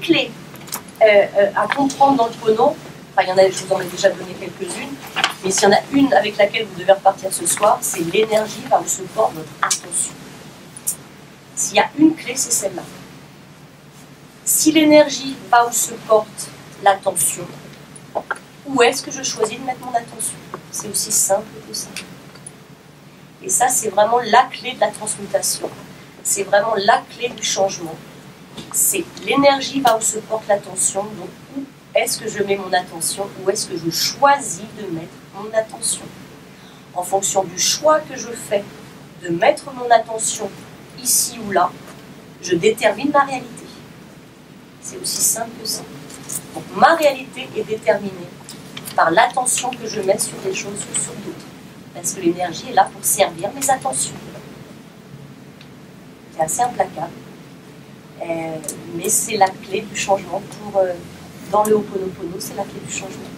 clés à comprendre dans le Pono, enfin il y en a, je vous en ai déjà donné quelques-unes, mais s'il y en a une avec laquelle vous devez repartir ce soir, c'est l'énergie va où se porte votre attention. S'il y a une clé, c'est celle-là. Si l'énergie va où se porte l'attention, où est-ce que je choisis de mettre mon attention? C'est aussi simple que ça. Et ça, c'est vraiment la clé de la transmutation. C'est vraiment la clé du changement. C'est l'énergie va où se porte l'attention. Donc, où est-ce que je mets mon attention? Où est-ce que je choisis de mettre mon attention? En fonction du choix que je fais de mettre mon attention ici ou là, je détermine ma réalité. C'est aussi simple que ça. Donc, ma réalité est déterminée par l'attention que je mets sur des choses ou sur d'autres. Parce que l'énergie est là pour servir mes attentions. C'est assez implacable. Mais c'est la clé du changement. Dans le Ho'oponopono, c'est la clé du changement.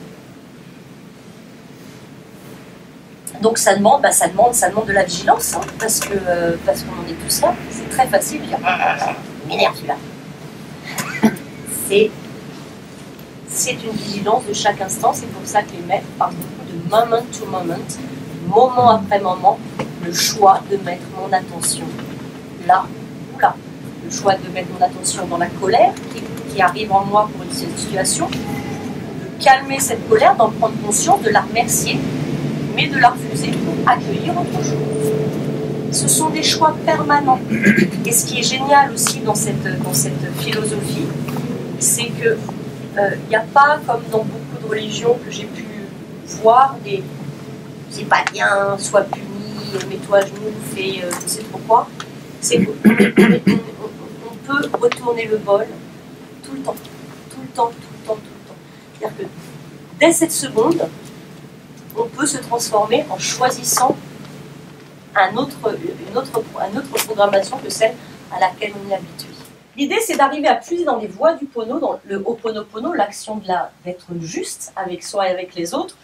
Donc ça demande de la vigilance, hein, parce qu'on en est tous là. C'est très facile de dire « m'énerve celui-là ». C'est une vigilance de chaque instant. C'est pour ça que les maîtres parlent beaucoup de moment to moment après moment, le choix de mettre mon attention là ou là. Le choix de mettre mon attention dans la colère qui arrive en moi pour une situation, de calmer cette colère, d'en prendre conscience, de la remercier, mais de la refuser pour accueillir autre chose. Ce sont des choix permanents. Et ce qui est génial aussi dans cette philosophie, c'est que il n'y a pas, comme dans beaucoup de religions que j'ai pu voir, des c'est pas bien, sois puni, mets-toi à genoux, fais je sais trop quoi. C'est qu'on peut retourner le bol tout le temps. C'est-à-dire que dès cette seconde, on peut se transformer en choisissant une autre programmation que celle à laquelle on est habitué. L'idée, c'est d'arriver à puiser dans les voies du Pono, dans le Ho'oponopono, l'action d'être juste avec soi et avec les autres,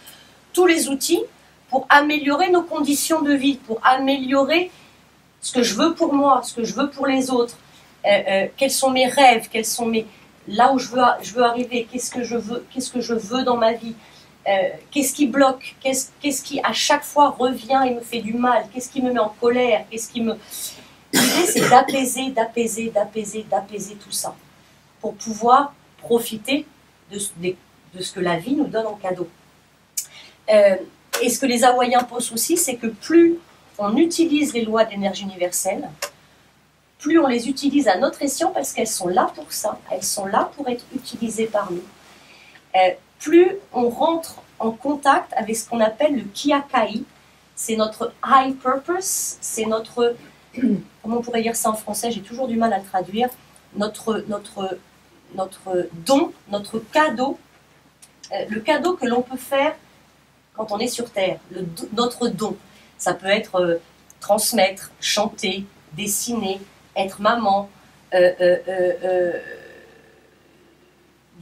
tous les outils pour améliorer nos conditions de vie, pour améliorer ce que je veux pour moi, ce que je veux pour les autres, quels sont mes rêves, quels sont là où je veux arriver, qu'est-ce que je veux dans ma vie, qu'est-ce qui bloque, qu'est-ce qui à chaque fois revient et me fait du mal, qu'est-ce qui me met en colère, L'idée, c'est d'apaiser tout ça, pour pouvoir profiter de ce que la vie nous donne en cadeau. Et ce que les Hawaïens posent aussi, c'est que plus on utilise les lois de l'énergie universelle, plus on les utilise à notre escient, parce qu'elles sont là pour ça, elles sont là pour être utilisées par nous. Plus on rentre en contact avec ce qu'on appelle le Kiakai, c'est notre high purpose, c'est notre, comment on pourrait dire ça en français, j'ai toujours du mal à le traduire, notre don, notre cadeau, le cadeau que l'on peut faire quand on est sur Terre, notre don. Ça peut être transmettre, chanter, dessiner, être maman,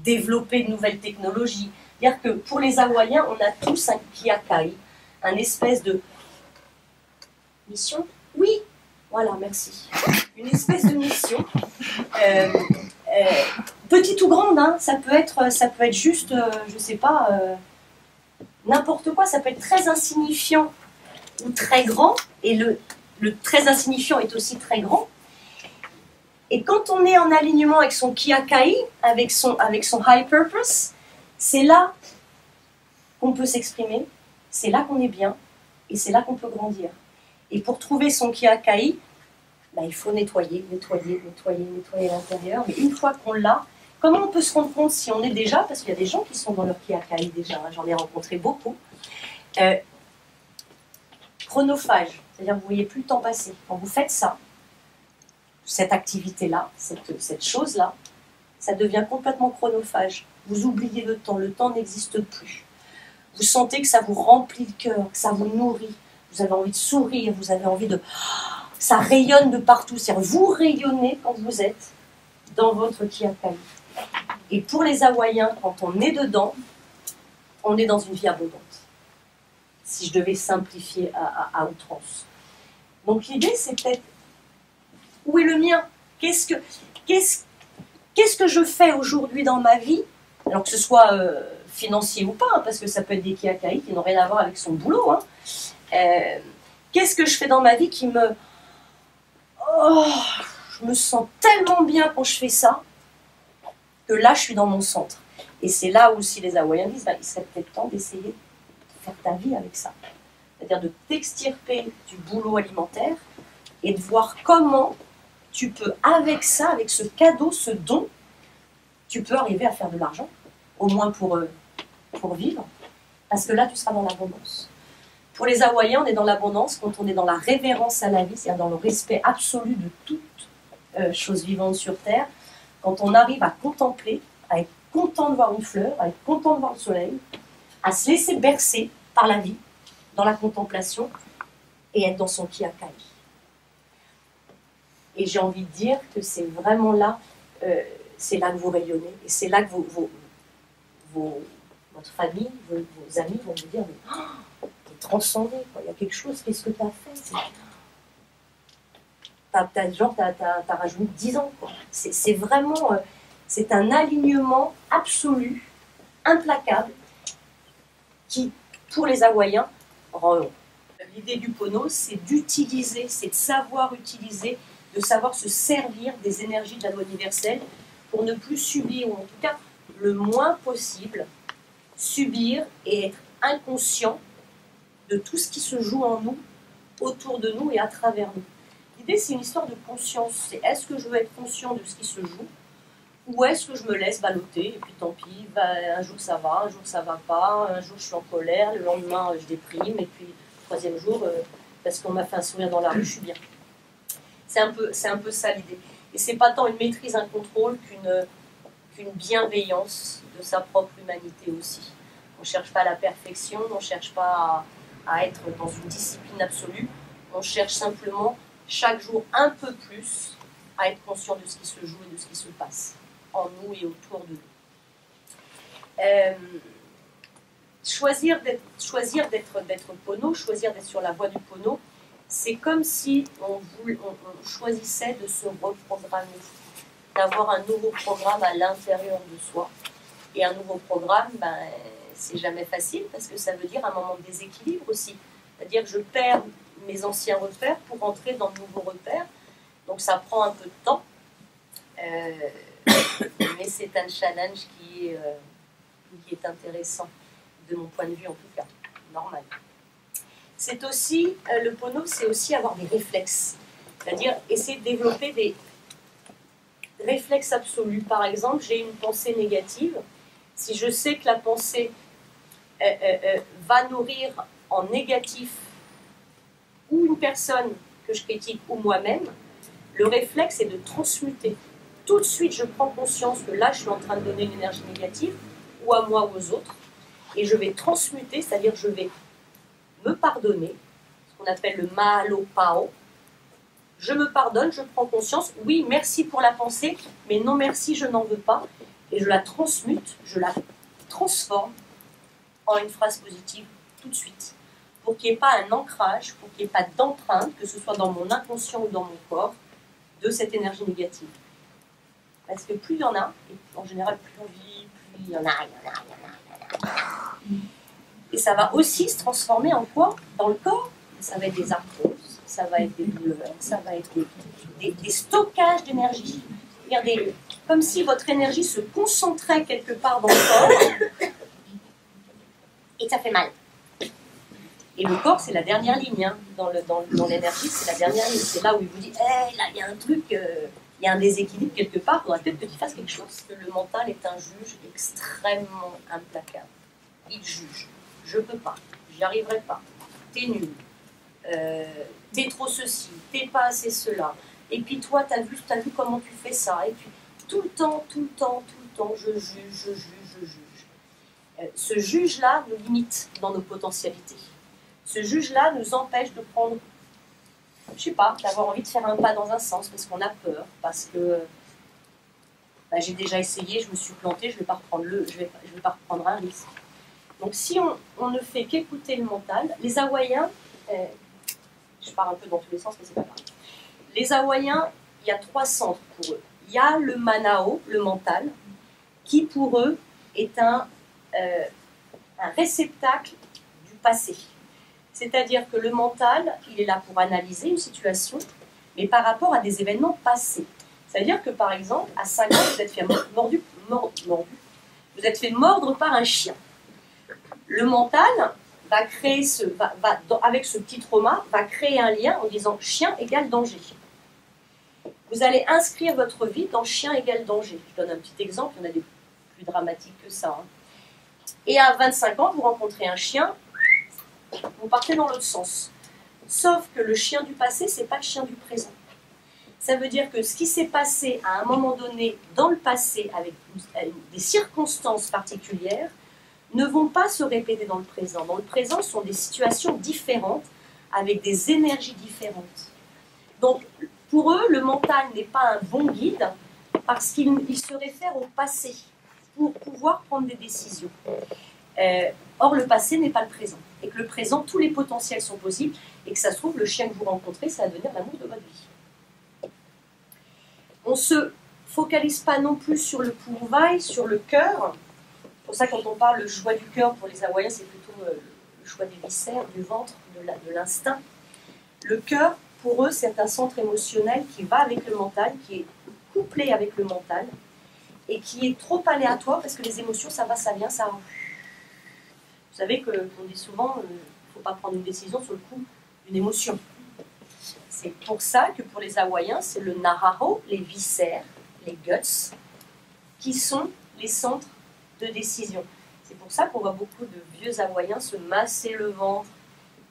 développer de nouvelles technologies. C'est-à-dire que pour les Hawaïens, on a tous un Kiakai, un espèce de mission. Oui, voilà, merci. Une espèce de mission. Petite ou grande, hein, ça peut être juste, je sais pas, n'importe quoi, ça peut être très insignifiant ou très grand, et le très insignifiant est aussi très grand. Et quand on est en alignement avec son Kiakai, avec son high purpose, c'est là qu'on peut s'exprimer, c'est là qu'on est bien, et c'est là qu'on peut grandir. Et pour trouver son Kiakai, il faut nettoyer l'intérieur. Mais une fois qu'on l'a, comment on peut se rendre compte si on est déjà, parce qu'il y a des gens qui sont dans leur Kiakai déjà, hein, j'en ai rencontré beaucoup, chronophage, c'est-à-dire que vous ne voyez plus le temps passer. Quand vous faites ça, cette activité-là, cette chose-là, ça devient complètement chronophage. Vous oubliez le temps n'existe plus. Vous sentez que ça vous remplit le cœur, que ça vous nourrit, vous avez envie de sourire, vous avez envie de... Ça rayonne de partout, c'est-à-dire vous rayonnez quand vous êtes dans votre Kiakai. Et pour les Hawaïens, quand on est dedans, on est dans une vie abondante. Si je devais simplifier à outrance. Donc l'idée, c'est peut-être, où est le mien? Qu'est-ce que je fais aujourd'hui dans ma vie, alors que ce soit financier ou pas, hein, parce que ça peut être des kiakai qui n'ont rien à voir avec son boulot. Hein. Qu'est-ce que je fais dans ma vie qui me... Oh, je me sens tellement bien quand je fais ça, que là, je suis dans mon centre. Et c'est là où aussi les Hawaïens disent, il serait peut-être temps d'essayer de faire ta vie avec ça. C'est-à-dire de t'extirper du boulot alimentaire et de voir comment tu peux, avec ça, avec ce cadeau, ce don, tu peux arriver à faire de l'argent, au moins pour vivre, parce que là, tu seras dans l'abondance. Pour les Hawaïens, on est dans l'abondance quand on est dans la révérence à la vie, c'est-à-dire dans le respect absolu de toute chose vivante sur Terre, quand on arrive à contempler, à être content de voir une fleur, à être content de voir le soleil, à se laisser bercer par la vie, dans la contemplation, et être dans son kiakai. Et j'ai envie de dire que c'est vraiment là, c'est là que vous rayonnez, et c'est là que votre famille, vos amis vont vous dire, mais oh, t'es transcendé, quoi. Il y a quelque chose, qu'est-ce que t'as fait? T'as rajouté 10 ans, quoi. C'est vraiment, c'est un alignement absolu, implacable, qui, pour les Hawaïens, rend heureux. L'idée du Pono, c'est d'utiliser, c'est de savoir utiliser, de savoir se servir des énergies de la loi universelle pour ne plus subir, ou en tout cas le moins possible, subir et être inconscient de tout ce qui se joue en nous, autour de nous et à travers nous. L'idée, c'est une histoire de conscience. C'est est-ce que je veux être conscient de ce qui se joue, ou est-ce que je me laisse balloter, et puis tant pis, un jour ça va, un jour ça va pas, un jour je suis en colère, le lendemain je déprime, et puis le troisième jour, parce qu'on m'a fait un sourire dans la rue, je suis bien. C'est un peu ça l'idée. Et c'est pas tant une maîtrise, un contrôle qu'une bienveillance de sa propre humanité aussi. On ne cherche pas la perfection, on ne cherche pas à être dans une discipline absolue, on cherche simplement chaque jour un peu plus à être conscient de ce qui se joue et de ce qui se passe en nous et autour de nous. Choisir d'être Pono, choisir d'être sur la voie du Pono, c'est comme si on choisissait de se reprogrammer, d'avoir un nouveau programme à l'intérieur de soi. Et un nouveau programme, c'est jamais facile parce que ça veut dire un moment de déséquilibre aussi. C'est-à-dire que je perds mes anciens repères pour entrer dans de nouveaux repères. Donc ça prend un peu de temps. Mais c'est un challenge qui est intéressant, de mon point de vue en tout cas, normal. C'est aussi, le Pono, c'est aussi avoir des réflexes. C'est-à-dire essayer de développer des réflexes absolus. Par exemple, j'ai une pensée négative. Si je sais que la pensée va nourrir en négatif ou une personne que je critique ou moi-même, le réflexe est de transmuter. Tout de suite, je prends conscience que là, je suis en train de donner une énergie négative, ou à moi ou aux autres, et je vais transmuter, c'est-à-dire je vais me pardonner, ce qu'on appelle le mahalo pao. Je me pardonne, je prends conscience, oui, merci pour la pensée, mais non merci, je n'en veux pas, et je la transmute, je la transforme en une phrase positive tout de suite, pour qu'il n'y ait pas un ancrage, pour qu'il n'y ait pas d'empreinte, que ce soit dans mon inconscient ou dans mon corps, de cette énergie négative. Parce que plus il y en a, et en général plus on vit, plus il y en a. Et ça va aussi se transformer en quoi? Dans le corps. Ça va être des arthroses, ça va être des douleurs, ça va être des stockages d'énergie. Regardez, comme si votre énergie se concentrait quelque part dans le corps, et ça fait mal. Et le corps, c'est la dernière ligne. Hein. Dans l'énergie, c'est la dernière ligne. C'est là où il vous dit, hey, là, il y a un truc, il y a un déséquilibre quelque part, il faudrait peut-être que tu fasses quelque chose. Le mental est un juge extrêmement implacable. Il juge. Je peux pas, j'y arriverai pas. T'es nul. T'es trop ceci, t'es pas assez cela. Et puis toi, t'as vu comment tu fais ça. Et puis tout le temps, je juge. Ce juge-là nous limite dans nos potentialités. Ce juge-là nous empêche de prendre, je sais pas, d'avoir envie de faire un pas dans un sens parce qu'on a peur, parce que j'ai déjà essayé, je me suis plantée, je vais pas reprendre un risque. Donc si on ne fait qu'écouter le mental, les Hawaïens, je pars un peu dans tous les sens, mais c'est pas grave. Les Hawaïens, il y a 3 centres pour eux. il y a le manao, le mental, qui pour eux est un réceptacle du passé. C'est-à-dire que le mental, il est là pour analyser une situation, mais par rapport à des événements passés. C'est-à-dire que par exemple, à 5 ans, vous êtes fait vous êtes fait mordre par un chien. Le mental va créer avec ce petit trauma, va créer un lien en disant chien égale danger. Vous allez inscrire votre vie dans chien égale danger. Je donne un petit exemple, il y en a des plus dramatiques que ça. Et à 25 ans, vous rencontrez un chien, vous partez dans l'autre sens. Sauf que le chien du passé, ce n'est pas le chien du présent. Ça veut dire que ce qui s'est passé à un moment donné dans le passé avec des circonstances particulières ne vont pas se répéter dans le présent. Dans le présent, ce sont des situations différentes avec des énergies différentes. Donc, pour eux, le mental n'est pas un bon guide parce qu'il se réfère au passé pour pouvoir prendre des décisions. Or, le passé n'est pas le présent. Et que le présent, tous les potentiels sont possibles et que ça se trouve, le chien que vous rencontrez, ça va devenir l'amour de votre vie. On ne se focalise pas non plus sur le pouvail, sur le cœur. C'est pour ça quand on parle le choix du cœur pour les Hawaïens, c'est plutôt le choix des viscères, du ventre, de l'instinct. Le cœur, pour eux, c'est un centre émotionnel qui va avec le mental, qui est couplé avec le mental, et qui est trop aléatoire parce que les émotions, ça va, ça vient, ça va. Vous savez qu'on dit souvent, il ne faut pas prendre une décision sur le coup d'une émotion. C'est pour ça que pour les Hawaïens, c'est le naraho, les viscères, les guts, qui sont les centres de décision. C'est pour ça qu'on voit beaucoup de vieux Hawaïens se masser le ventre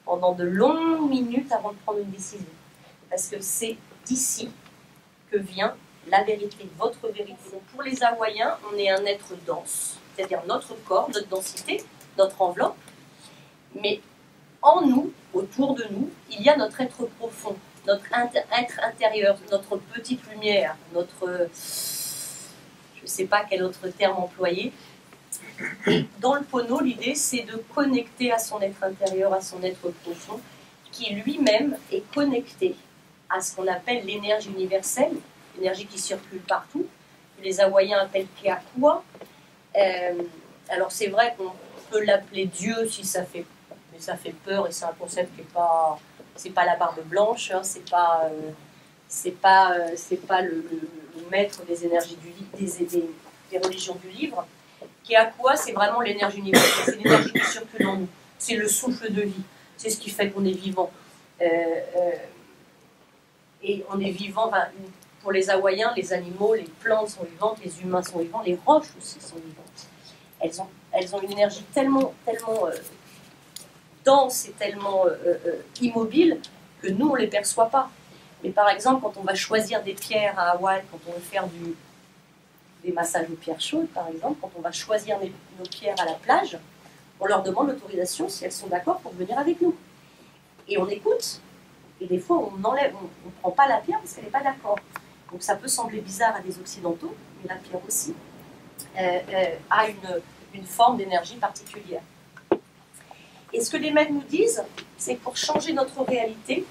pendant de longues minutes avant de prendre une décision. Parce que c'est d'ici que vient la vérité, votre vérité. Donc pour les Hawaïens, on est un être dense, c'est-à-dire notre corps, notre densité, notre enveloppe, mais en nous, autour de nous, il y a notre être profond, notre être intérieur, notre petite lumière, notre... je ne sais pas quel autre terme employer. Et dans le Pono, l'idée, c'est de connecter à son être intérieur, à son être profond, qui lui-même est connecté à ce qu'on appelle l'énergie universelle, l'énergie qui circule partout, que les Hawaïens appellent Keakua. Alors c'est vrai qu'on peut l'appeler Dieu si ça fait... mais ça fait peur et c'est un concept qui n'est pas... c'est pas la barbe blanche, hein, c'est pas le maître des énergies des religions du livre. Keakua, c'est vraiment l'énergie universelle, c'est l'énergie qui circule en nous, c'est le souffle de vie, c'est ce qui fait qu'on est vivant. Et on est vivant, enfin, pour les Hawaïens, les animaux, les plantes sont vivantes, les humains sont vivants, les roches aussi sont vivantes. Elles ont une énergie tellement dense et tellement immobile que nous, on ne les perçoit pas. Mais par exemple, quand on va choisir des pierres à Hawaï, quand on veut faire des massages aux pierres chaudes, par exemple, quand on va choisir nos pierres à la plage, on leur demande l'autorisation si elles sont d'accord pour venir avec nous. Et on écoute, et des fois on enlève, on ne prend pas la pierre parce qu'elle n'est pas d'accord. Donc ça peut sembler bizarre à des Occidentaux, mais la pierre aussi a une forme d'énergie particulière. Et ce que les maîtres nous disent, c'est que pour changer notre réalité,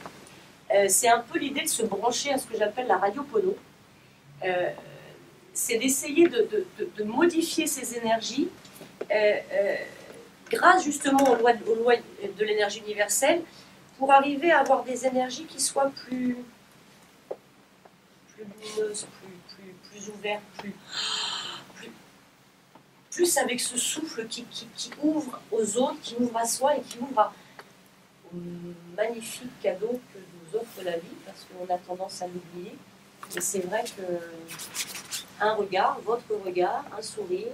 c'est un peu l'idée de se brancher à ce que j'appelle la radio Pono. C'est d'essayer de modifier ces énergies grâce justement aux lois de l'énergie universelle pour arriver à avoir des énergies qui soient plus lumineuses, plus ouvertes, plus avec ce souffle qui ouvre aux autres, qui ouvre à soi et qui ouvre au magnifique cadeau que nous offre la vie, parce qu'on a tendance à l'oublier. Et c'est vrai qu'un regard, votre regard, un sourire,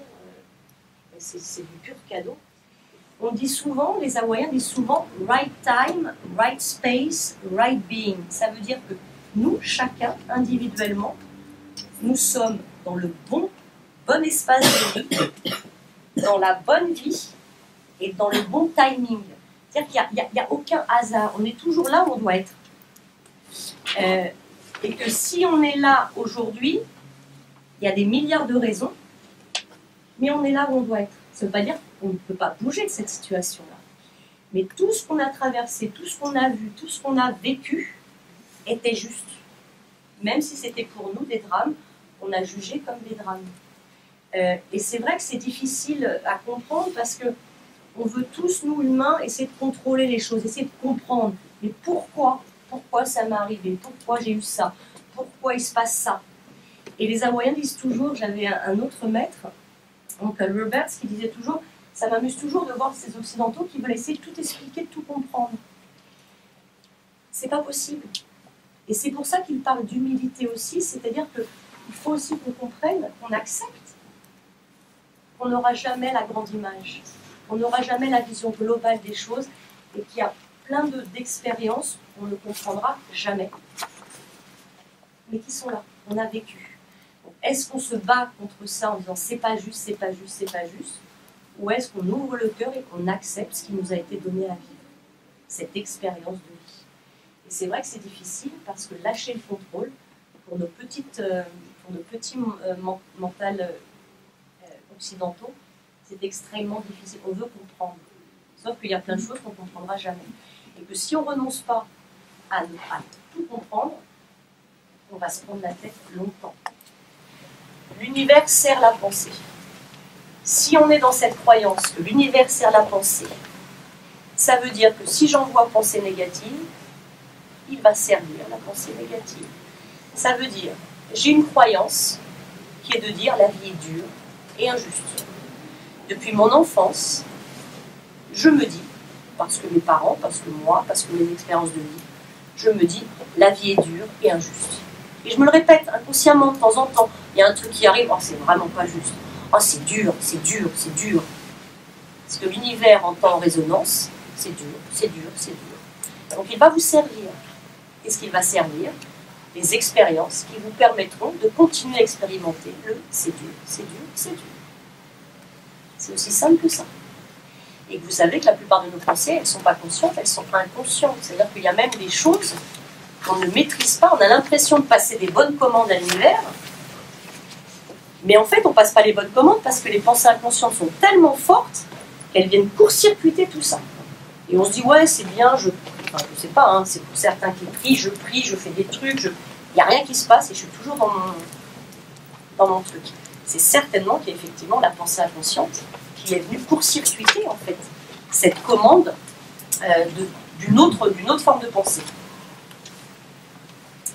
c'est du pur cadeau. On dit souvent, les Hawaïens disent souvent « right time, right space, right being ». Ça veut dire que nous, chacun, individuellement, nous sommes dans le bon espace de vie, dans la bonne vie et dans le bon timing. C'est-à-dire qu'il n'y a aucun hasard. On est toujours là où on doit être. Et que si on est là aujourd'hui, il y a des milliards de raisons, mais on est là où on doit être. Ça ne veut pas dire qu'on ne peut pas bouger de cette situation-là. Mais tout ce qu'on a traversé, tout ce qu'on a vu, tout ce qu'on a vécu était juste. Même si c'était pour nous des drames, qu'on a jugés comme des drames. Et c'est vrai que c'est difficile à comprendre parce que on veut tous, nous humains, essayer de contrôler les choses, essayer de comprendre. Mais pourquoi ça m'est arrivé? Pourquoi j'ai eu ça? Pourquoi il se passe ça? Et les Hawaïens disent toujours, j'avais un autre maître, donc Roberts, qui disait toujours, ça m'amuse toujours de voir ces Occidentaux qui veulent essayer de tout expliquer, de tout comprendre. C'est pas possible. Et c'est pour ça qu'il parle d'humilité aussi, c'est-à-dire qu'il faut aussi qu'on comprenne, qu'on accepte qu'on n'aura jamais la grande image, qu'on n'aura jamais la vision globale des choses et qu'il y a plein d'expériences qu'on ne comprendra jamais, mais qui sont là, on a vécu. Est-ce qu'on se bat contre ça en disant c'est pas juste, c'est pas juste, c'est pas juste, ou est-ce qu'on ouvre le cœur et qu'on accepte ce qui nous a été donné à vivre, cette expérience de vie? Et c'est vrai que c'est difficile parce que lâcher le contrôle pour nos petits mentales occidentaux, c'est extrêmement difficile. On veut comprendre, sauf qu'il y a plein de choses qu'on ne comprendra jamais. Et que si on ne renonce pas à tout comprendre, on va se prendre la tête longtemps. L'univers sert la pensée. Si on est dans cette croyance que l'univers sert la pensée, ça veut dire que si j'envoie pensée négative, il va servir la pensée négative. Ça veut dire, j'ai une croyance qui est de dire la vie est dure et injuste. Depuis mon enfance, je me dis, parce que mes parents, parce que moi, parce que mes expériences de vie, je me dis, la vie est dure et injuste. Et je me le répète inconsciemment de temps en temps. Il y a un truc qui arrive, oh, c'est vraiment pas juste. Oh, c'est dur, c'est dur, c'est dur. Parce que l'univers entend en résonance, c'est dur, c'est dur, c'est dur. Donc il va vous servir. Qu'est-ce qu'il va servir? Les expériences qui vous permettront de continuer à expérimenter le c'est dur, c'est dur, c'est dur. C'est aussi simple que ça. Et que vous savez que la plupart de nos pensées, elles ne sont pas conscientes, elles sont inconscientes. C'est-à-dire qu'il y a même des choses qu'on ne maîtrise pas. On a l'impression de passer des bonnes commandes à l'univers, mais en fait, on ne passe pas les bonnes commandes parce que les pensées inconscientes sont tellement fortes qu'elles viennent court-circuiter tout ça. Et on se dit, ouais, c'est bien, je sais pas, hein, c'est pour certains qui prie, je fais des trucs, il n'y a rien qui se passe et je suis toujours dans mon truc. C'est certainement qu'il y a effectivement la pensée inconsciente qui est venue court-circuiter en fait cette commande d'une autre forme de pensée.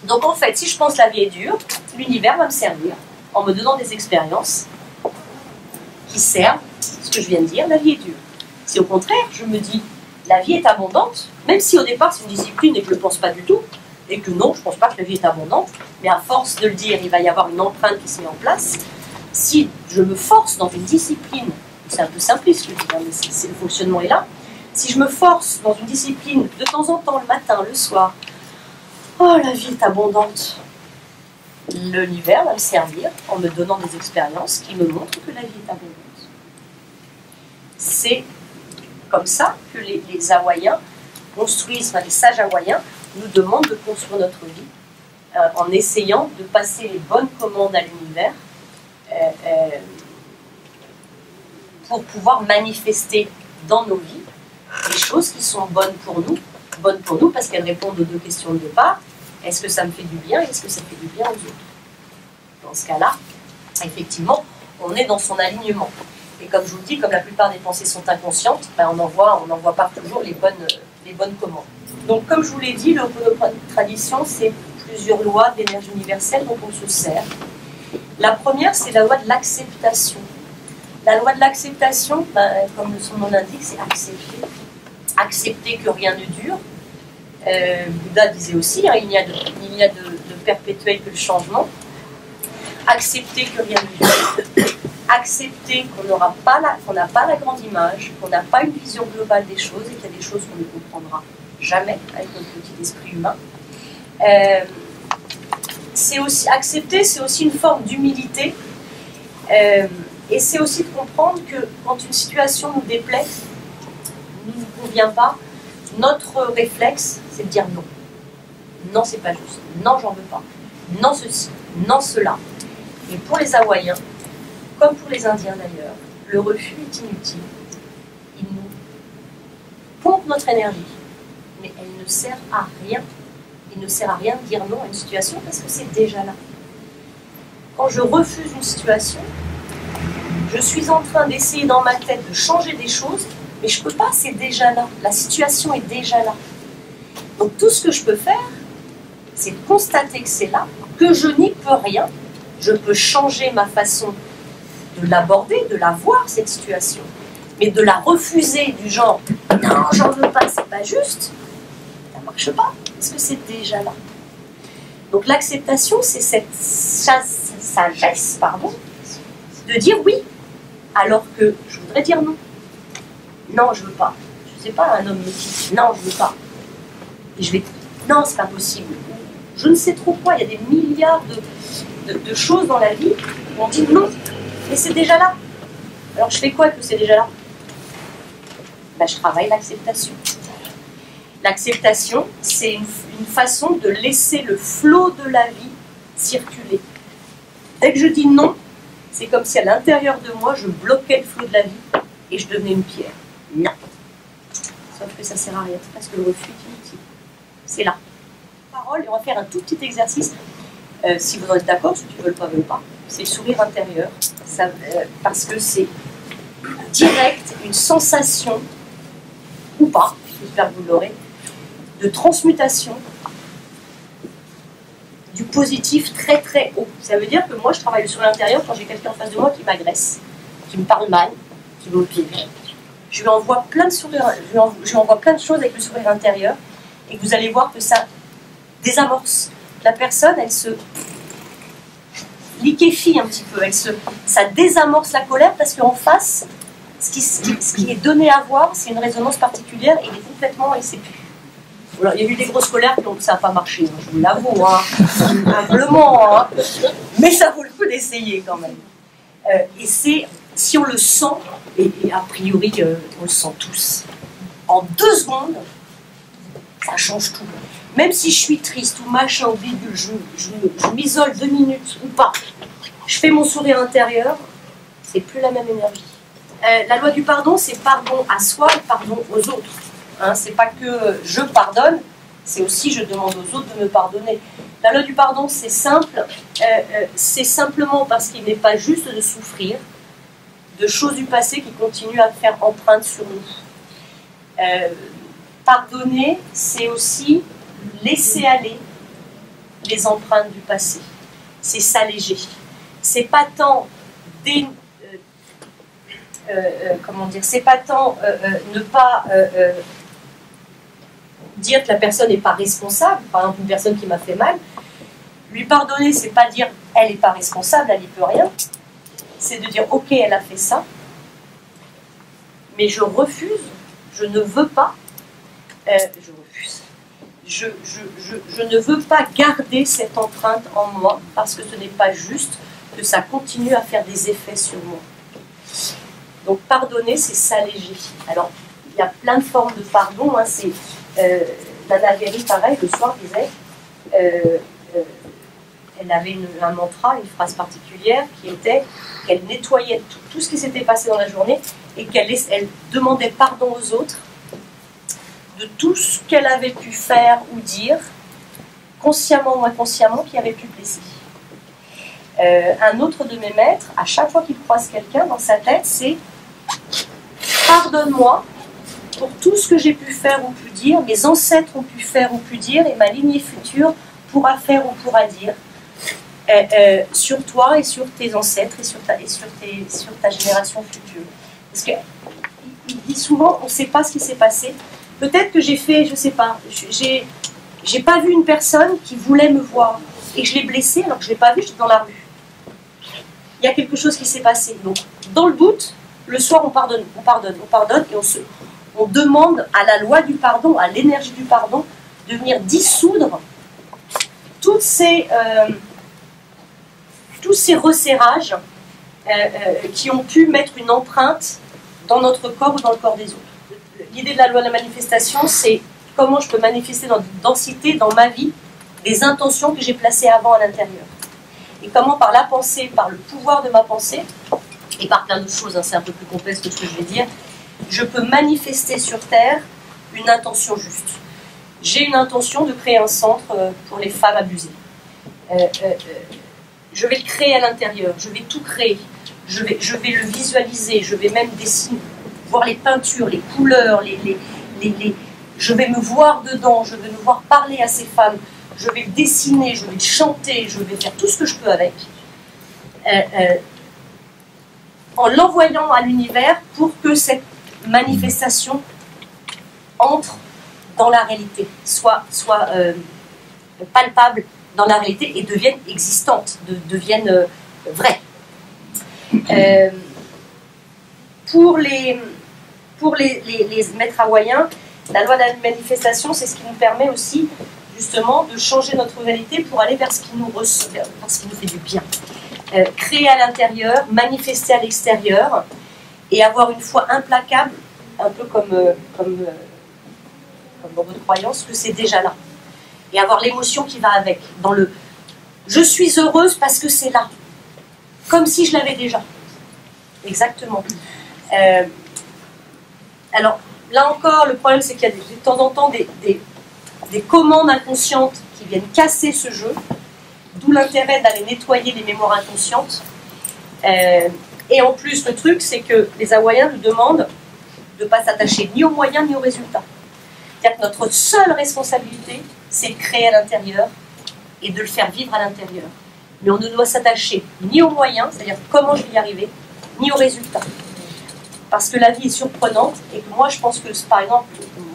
Donc en fait, si je pense la vie est dure, l'univers va me servir en me donnant des expériences qui servent ce que je viens de dire, la vie est dure. Si au contraire, je me dis la vie est abondante, même si au départ c'est une discipline et que je ne le pense pas du tout, et que non, je ne pense pas que la vie est abondante, mais à force de le dire, il va y avoir une empreinte qui se met en place. Si je me force dans une discipline, c'est un peu simpliste ce que je dis, mais c'est le fonctionnement est là, si je me force dans une discipline de temps en temps, le matin, le soir, oh la vie est abondante, l'univers va me servir en me donnant des expériences qui me montrent que la vie est abondante. C'est comme ça que les Hawaïens construisent, enfin les sages Hawaïens nous demandent de construire notre vie en essayant de passer les bonnes commandes à l'univers pour pouvoir manifester dans nos vies des choses qui sont bonnes pour nous parce qu'elles répondent aux deux questions de départ. Est-ce que ça me fait du bien et est-ce que ça fait du bien aux autres? Dans ce cas-là, effectivement, on est dans son alignement. Et comme je vous le dis, comme la plupart des pensées sont inconscientes, ben on n'envoie pas toujours les bonnes commandes. Donc comme je vous l'ai dit, le Ho'oponopono tradition, c'est plusieurs lois d'énergie universelle dont on se sert. La première, c'est la loi de l'acceptation. La loi de l'acceptation, ben, comme son nom l'indique, c'est accepter. Accepter que rien ne dure. Bouddha disait aussi, hein, il n'y a de perpétuel que le changement. Accepter que rien ne dure. Accepter qu'on n'a pas la grande image, qu'on n'a pas une vision globale des choses et qu'il y a des choses qu'on ne comprendra jamais avec notre petit esprit humain. C'est aussi accepter, c'est aussi une forme d'humilité et c'est aussi de comprendre que quand une situation nous déplaît, ne nous convient pas, notre réflexe, c'est de dire non. Non, c'est pas juste. Non, j'en veux pas. Non, ceci. Non, cela. Et pour les Hawaïens, comme pour les Indiens d'ailleurs, le refus est inutile. Il nous pompe notre énergie, mais elle ne sert à rien. Il ne sert à rien de dire non à une situation parce que c'est déjà là. quand je refuse une situation, je suis en train d'essayer dans ma tête de changer des choses, mais je ne peux pas, c'est déjà là. La situation est déjà là. Donc tout ce que je peux faire, c'est de constater que c'est là, que je n'y peux rien. Je peux changer ma façon de l'aborder, de la voir, cette situation. Mais de la refuser du genre « non, j'en veux pas, c'est pas juste », ça ne marche pas, parce que c'est déjà là. Donc l'acceptation, c'est cette sagesse, de dire oui, alors que je voudrais dire non. Non, je veux pas. Je ne sais pas, un homme me dit non, je veux pas. Et je vais dire non, c'est pas possible. Je ne sais trop quoi, il y a des milliards de choses dans la vie où on dit non, mais c'est déjà là. Alors je fais quoi que c'est déjà là? Ben, je travaille l'acceptation. L'acceptation, c'est une façon de laisser le flot de la vie circuler. Dès que je dis non, c'est comme si à l'intérieur de moi, je bloquais le flot de la vie et je devenais une pierre. Non. Sauf que ça ne sert à rien, parce que le refus est inutile. C'est là. Parole, et on va faire un tout petit exercice. Si vous en êtes d'accord, ceux qui ne veulent pas, c'est le sourire intérieur. Ça, parce que c'est direct, une sensation, ou pas, j'espère que vous l'aurez, de transmutation du positif très très haut. Ça veut dire que moi je travaille le sourire intérieur quand j'ai quelqu'un en face de moi qui m'agresse, qui me parle mal, qui me piège. Je lui envoie plein de sourires, je lui envoie plein de choses avec le sourire intérieur, et que vous allez voir que ça désamorce. La personne, elle se liquéfie un petit peu, ça désamorce la colère parce qu'en face, ce qui est donné à voir, c'est une résonance particulière et il est complètement, il ne sait plus. Alors, il y a eu des grosses colères, donc ça n'a pas marché, je vous l'avoue, humblement, mais ça vaut le coup d'essayer quand même. Et c'est, si on le sent, et a priori on le sent tous, en 2 secondes, ça change tout. Même si je suis triste ou machin ou bidule, je m'isole 2 minutes ou pas, je fais mon sourire intérieur, c'est plus la même énergie. La loi du pardon, c'est pardon à soi et pardon aux autres. C'est pas que je pardonne, c'est aussi je demande aux autres de me pardonner. La loi du pardon, c'est simple, c'est simplement parce qu'il n'est pas juste de souffrir de choses du passé qui continuent à faire empreinte sur nous. Pardonner, c'est aussi laisser aller les empreintes du passé. C'est s'alléger. C'est pas tant comment dire, c'est pas tant ne pas dire que la personne n'est pas responsable, par exemple une personne qui m'a fait mal, lui pardonner, c'est pas dire elle n'est pas responsable, elle n'y peut rien, c'est de dire ok, elle a fait ça, mais je refuse, je ne veux pas, je refuse, je ne veux pas garder cette empreinte en moi parce que ce n'est pas juste que ça continue à faire des effets sur moi. Donc pardonner, c'est s'alléger. Alors, il y a plein de formes de pardon. C'est Nana Véry, pareil, le soir, disait, elle avait un mantra, une phrase particulière, qui était qu'elle nettoyait tout ce qui s'était passé dans la journée et qu'elle demandait pardon aux autres de tout ce qu'elle avait pu faire ou dire, consciemment ou inconsciemment, qui avait pu blesser. Un autre de mes maîtres, à chaque fois qu'il croise quelqu'un, dans sa tête, c'est « Pardonne-moi pour tout ce que j'ai pu faire ou pu dire, mes ancêtres ont pu faire ou pu dire, et ma lignée future pourra faire ou pourra dire sur toi et sur tes ancêtres et sur ta génération future. » Parce qu'il dit souvent, on ne sait pas ce qui s'est passé. Peut-être que j'ai fait, je ne sais pas, j'ai pas vu une personne qui voulait me voir, et je l'ai blessée alors que je ne l'ai pas vue, j'étais dans la rue. Il y a quelque chose qui s'est passé. Donc, dans le doute, le soir, on pardonne, et on demande à la loi du pardon, à l'énergie du pardon, de venir dissoudre tous ces resserrages qui ont pu mettre une empreinte dans notre corps ou dans le corps des autres. L'idée de la loi de la manifestation, c'est comment je peux manifester dans une densité dans ma vie les intentions que j'ai placées avant à l'intérieur. Et comment par la pensée, par le pouvoir de ma pensée, et par plein d'autres choses, c'est un peu plus complexe que ce que je vais dire, je peux manifester sur Terre une intention juste. J'ai une intention de créer un centre pour les femmes abusées. je vais le créer à l'intérieur, je vais tout créer, je vais le visualiser, je vais même dessiner, voir les peintures, les couleurs, je vais me voir dedans, je vais me voir parler à ces femmes, je vais le dessiner, je vais le chanter, je vais faire tout ce que je peux avec, en l'envoyant à l'univers pour que cette manifestation entre dans la réalité, soit palpable dans la réalité et devienne existante, devienne vraie. Pour les maîtres hawaïens, la loi de la manifestation, c'est ce qui nous permet aussi justement de changer notre réalité pour aller vers ce qui nous fait du bien. Créer à l'intérieur, manifester à l'extérieur et avoir une foi implacable, un peu comme dans votre croyance, que c'est déjà là. Et avoir l'émotion qui va avec. Dans le « je suis heureuse parce que c'est là », comme si je l'avais déjà. Exactement. Alors, là encore, le problème, c'est qu'il y a de temps en temps des commandes inconscientes qui viennent casser ce jeu, d'où l'intérêt d'aller nettoyer les mémoires inconscientes. Et en plus, le truc, c'est que les Hawaïens nous demandent de ne pas s'attacher ni aux moyens ni aux résultats. C'est-à-dire que notre seule responsabilité, c'est de créer à l'intérieur et de le faire vivre à l'intérieur. Mais on ne doit s'attacher ni aux moyens, c'est-à-dire comment je vais y arriver, ni aux résultats. Parce que la vie est surprenante et que moi, je pense que, par exemple,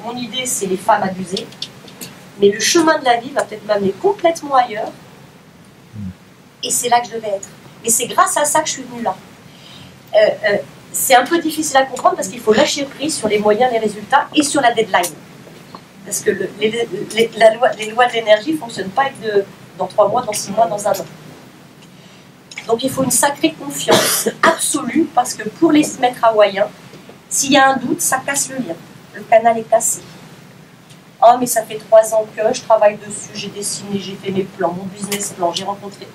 mon idée, c'est les femmes abusées. Mais le chemin de la vie va peut-être m'amener complètement ailleurs. Et c'est là que je devais être. Et c'est grâce à ça que je suis venue là. C'est un peu difficile à comprendre parce qu'il faut lâcher prise sur les moyens, les résultats et sur la deadline. Parce que les lois de l'énergie ne fonctionnent pas avec dans 3 mois, dans 6 mois, dans 1 an. Donc il faut une sacrée confiance absolue parce que pour les maîtres hawaïens, s'il y a un doute, ça casse le lien. Le canal est cassé. Oh, mais ça fait 3 ans que je travaille dessus, j'ai dessiné, j'ai fait mes plans, mon business plan, j'ai rencontré.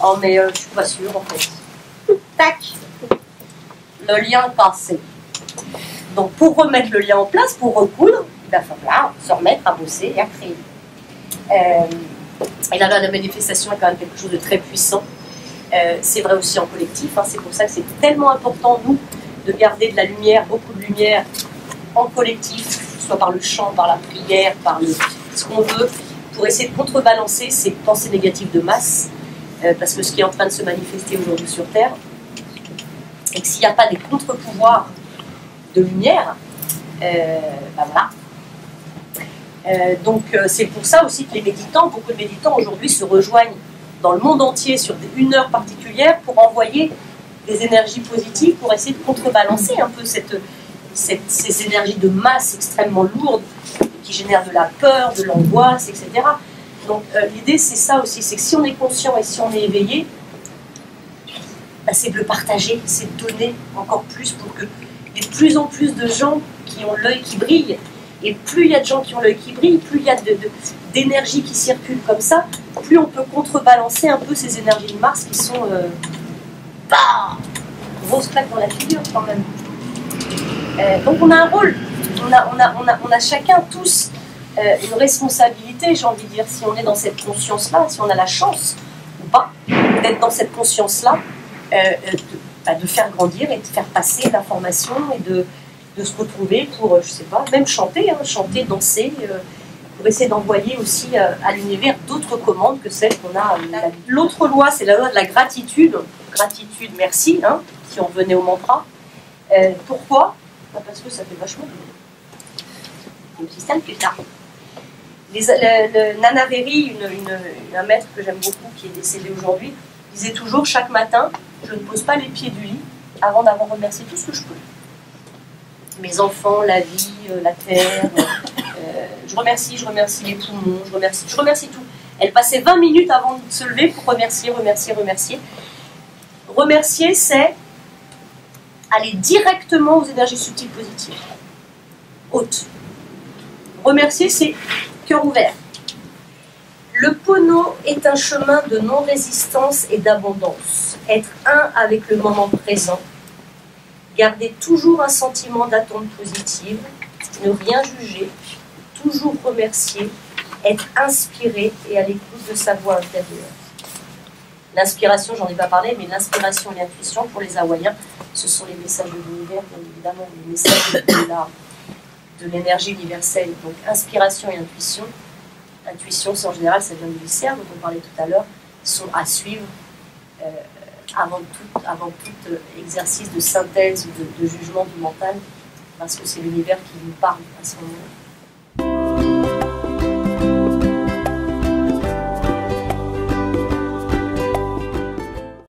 Oh, mais je suis pas sûre en fait. Tac, le lien cassé. Donc pour remettre le lien en place, pour recoudre, il va falloir se remettre à bosser et à créer. Et là, la manifestation est quand même quelque chose de très puissant. C'est vrai aussi en collectif, hein, c'est pour ça que c'est tellement important, nous, de garder de la lumière, beaucoup de lumière en collectif, soit par le chant, par la prière, par ce qu'on veut, pour essayer de contrebalancer ces pensées négatives de masse, parce que ce qui est en train de se manifester aujourd'hui sur Terre, et que s'il n'y a pas des contre-pouvoirs de lumière, ben voilà. Donc c'est pour ça aussi que les méditants, beaucoup de méditants aujourd'hui se rejoignent dans le monde entier sur une heure particulière pour envoyer des énergies positives, pour essayer de contrebalancer un peu ces énergies de masse extrêmement lourdes qui génèrent de la peur, de l'angoisse, etc. Donc l'idée c'est ça aussi, c'est que si on est conscient et si on est éveillé, bah, c'est de le partager, c'est de donner encore plus pour que il y ait de plus en plus de gens qui ont l'œil qui brille. Et plus il y a de gens qui ont l'œil qui brille, plus il y a d'énergie qui circule comme ça, plus on peut contrebalancer un peu ces énergies de Mars qui sont grosse claque dans la figure quand même. Donc on a un rôle, on a chacun tous une responsabilité, j'ai envie de dire, si on est dans cette conscience-là, si on a la chance ou pas d'être dans cette conscience-là, de faire grandir et de faire passer l'information et de se retrouver pour, je sais pas, même chanter, hein, chanter, danser, pour essayer d'envoyer aussi à l'univers d'autres commandes que celles qu'on a. L'autre loi, c'est la loi de la gratitude. Gratitude, merci, hein, si on revenait au mantra. Pourquoi ? Parce que ça fait vachement un système plus tard. Nana Véry, un maître que j'aime beaucoup, qui est décédé aujourd'hui, disait toujours, chaque matin, je ne pose pas les pieds du lit avant d'avoir remercié tout ce que je peux. Mes enfants, la vie, la terre, je remercie les poumons, je remercie tout. Elle passait 20 minutes avant de se lever pour remercier. Remercier, c'est aller directement aux énergies subtiles positives, hautes. Remercier, c'est cœur ouvert. Le Pono est un chemin de non-résistance et d'abondance. Être un avec le moment présent. Garder toujours un sentiment d'attente positive, ne rien juger, toujours remercier, être inspiré et à l'écoute de sa voix intérieure. L'inspiration, j'en ai pas parlé, mais l'inspiration et l'intuition pour les Hawaïens, ce sont les messages de l'univers, bien évidemment, les messages de l'énergie universelle. Donc inspiration et intuition. Intuition, c'est en général, ça vient du lycéen, dont on parlait tout à l'heure, sont à suivre avant tout exercice de synthèse ou de jugement du mental, parce que c'est l'univers qui nous parle à ce moment-là.